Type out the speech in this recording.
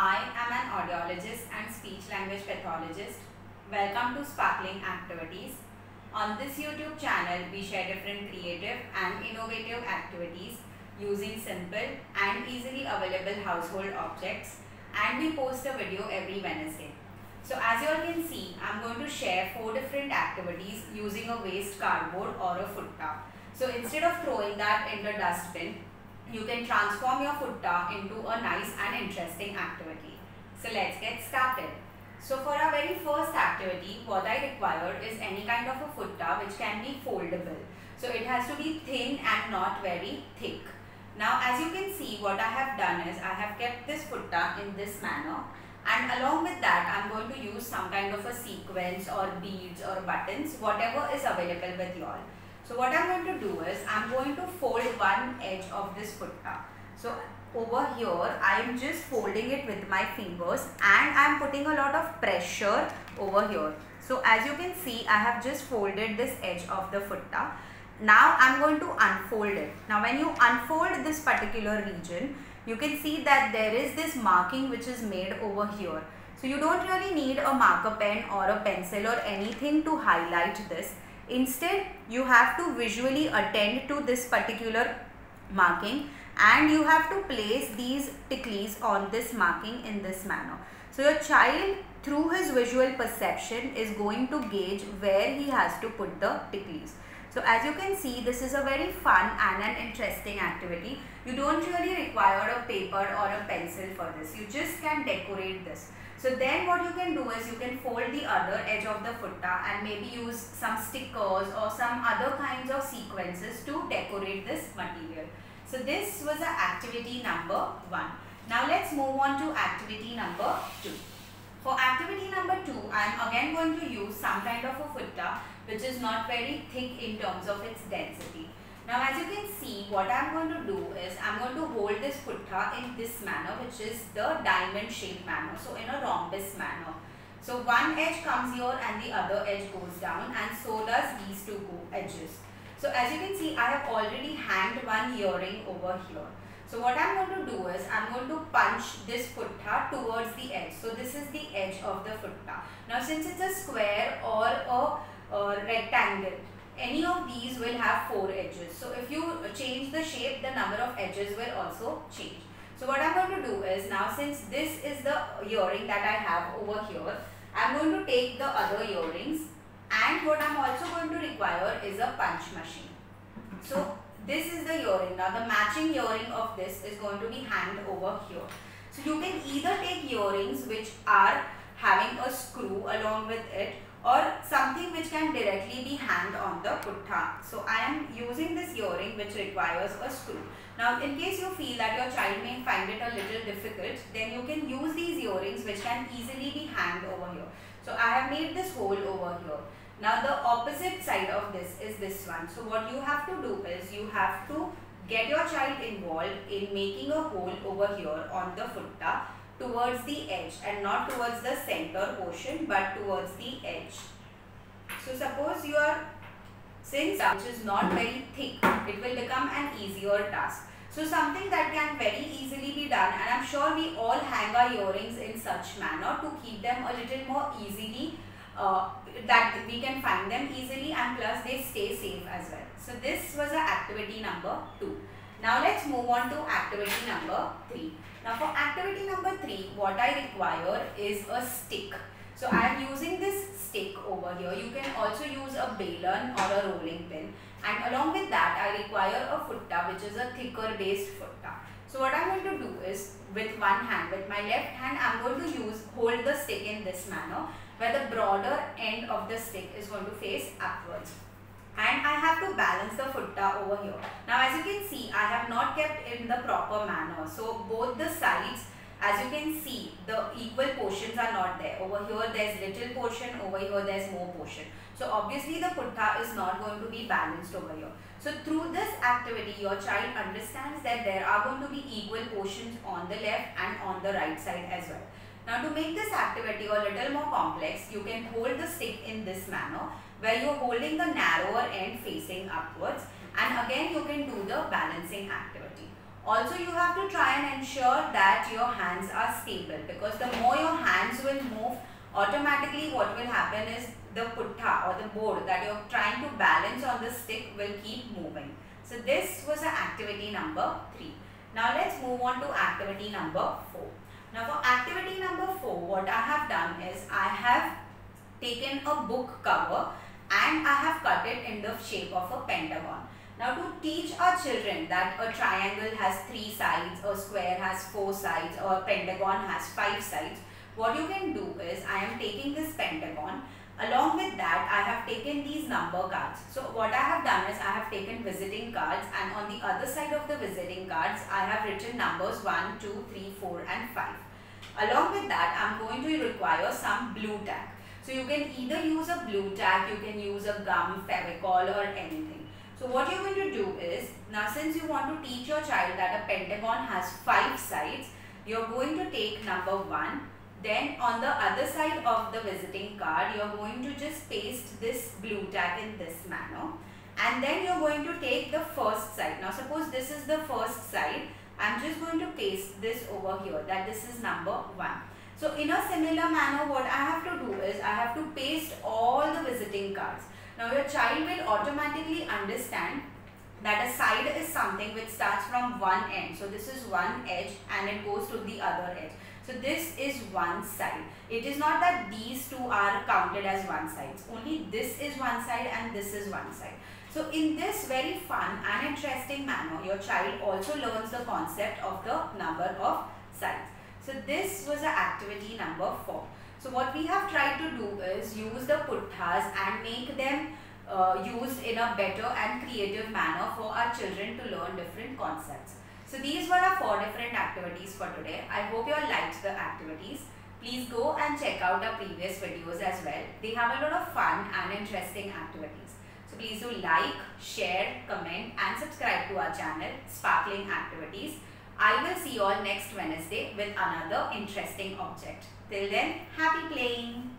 I am an audiologist and speech language pathologist. Welcome to Sparkling Activities. On this YouTube channel, we share different creative and innovative activities using simple and easily available household objects, and we post a video every Wednesday. So as you all can see, I am going to share 4 different activities using a waste cardboard or a futta. So instead of throwing that in the dustbin, you can transform your futta into a nice and interesting activity. So let's get started. So for our very first activity, what I require is any kind of a futta which can be foldable. So it has to be thin and not very thick. Now as you can see, what I have done is I have kept this futta in this manner, and along with that I am going to use some kind of a sequence or beads or buttons, whatever is available with you all. So what I am going to do is I am going to fold one edge of this futta. So over here I am just folding it with my fingers and I am putting a lot of pressure over here. So as you can see, I have just folded this edge of the futta. Now I am going to unfold it. Now when you unfold this particular region, you can see that there is this marking which is made over here. So you don't really need a marker pen or a pencil or anything to highlight this. Instead, you have to visually attend to this particular marking and you have to place these ticklies on this marking in this manner. So your child, through his visual perception, is going to gauge where he has to put the ticklies. So as you can see, this is a very fun and an interesting activity. You don't really require a paper or a pencil for this. You just can decorate this. So then what you can do is you can fold the other edge of the futta and maybe use some stickers or some other kinds of sequences to decorate this material. So this was the activity number 1. Now let's move on to activity number 2. For activity number 2, I am again going to use some kind of a futta which is not very thick in terms of its density. Now as you can see, what I am going to do is I am going to hold this futta in this manner, which is the diamond shaped manner, so in a rhombus manner. So one edge comes here and the other edge goes down, and so does these two edges. So as you can see, I have already hanged one earring over here. So what I am going to do is I am going to punch this futta towards the edge. So this is the edge of the futta. Now since it's a square or a rectangle, any of these will have 4 edges. So if you change the shape, the number of edges will also change. So what I am going to do is, now since this is the earring that I have over here, I am going to take the other earrings, and what I am also going to require is a punch machine. So this is the earring. Now the matching earring of this is going to be hanged over here. So you can either take earrings which are having a screw along with it, or something which can directly be hanged on the futta. So I am using this earring which requires a screw. Now in case you feel that your child may find it a little difficult, then you can use these earrings which can easily be hanged over here. So I have made this hole over here. Now the opposite side of this is this one. So what you have to do is you have to get your child involved in making a hole over here on the futta towards the edge, and not towards the center portion but towards the edge. So suppose since which is not very thick, it will become an easier task. So something that can very easily be done, and I am sure we all hang our earrings in such manner to keep them a little more easily, that we can find them easily, and plus they stay safe as well. So this was activity number 2. Now let's move on to activity number 3. Now for activity number 3, what I require is a stick. So I am using this stick over here. You can also use a balun or a rolling pin, and along with that I require a futta which is a thicker based futta. So what I am going to do is, with one hand, with my left hand, I am going to hold the stick in this manner, where the broader end of the stick is going to face upwards. And I have to balance the futta over here. Now as you can see, I have not kept in the proper manner. So both the sides, as you can see, the equal portions are not there. Over here there is little portion, over here there is more portion. So obviously the futta is not going to be balanced over here. So through this activity, your child understands that there are going to be equal portions on the left and on the right side as well. Now to make this activity a little more complex, you can hold the stick in this manner, where you are holding the narrower end facing upwards, and again you can do the balancing activity. Also, you have to try and ensure that your hands are stable, because the more your hands will move, automatically what will happen is the putha or the board that you're trying to balance on the stick will keep moving. So this was activity number 3. Now let's move on to activity number 4. Now for activity number 4, what I have done is I have taken a book cover and I have cut it in the shape of a pentagon. Now to teach our children that a triangle has 3 sides, a square has 4 sides, or a pentagon has 5 sides, what you can do is I am taking this pentagon. Along with that, I have taken these number cards. So what I have done is I have taken visiting cards, and on the other side of the visiting cards, I have written numbers 1, 2, 3, 4 and 5. Along with that, I am going to require some blue tack. So you can either use a blue tack, you can use a gum, Fevicol or anything. So what you are going to do is, now since you want to teach your child that a pentagon has 5 sides, you are going to take number 1. Then on the other side of the visiting card, you are going to just paste this blue tack in this manner. And then you are going to take the first side. Now suppose this is the first side. I am just going to paste this over here, that this is number 1. So in a similar manner, what I have to do is I have to paste all the visiting cards. Now your child will automatically understand that a side is something which starts from one end. So this is one edge and it goes to the other edge. So this is one side. It is not that these two are counted as one side. Only this is one side and this is one side. So in this very fun and interesting manner, your child also learns the concept of the number of sides. So this was the activity number 4. So what we have tried to do is use the puttas and make them used in a better and creative manner for our children to learn different concepts. So these were our 4 different activities for today. I hope you all liked the activities. Please go and check out our previous videos as well. They have a lot of fun and interesting activities. So please do like, share, comment and subscribe to our channel, Sparkling Activities. I will see you all next Wednesday with another interesting object. Till then, happy playing!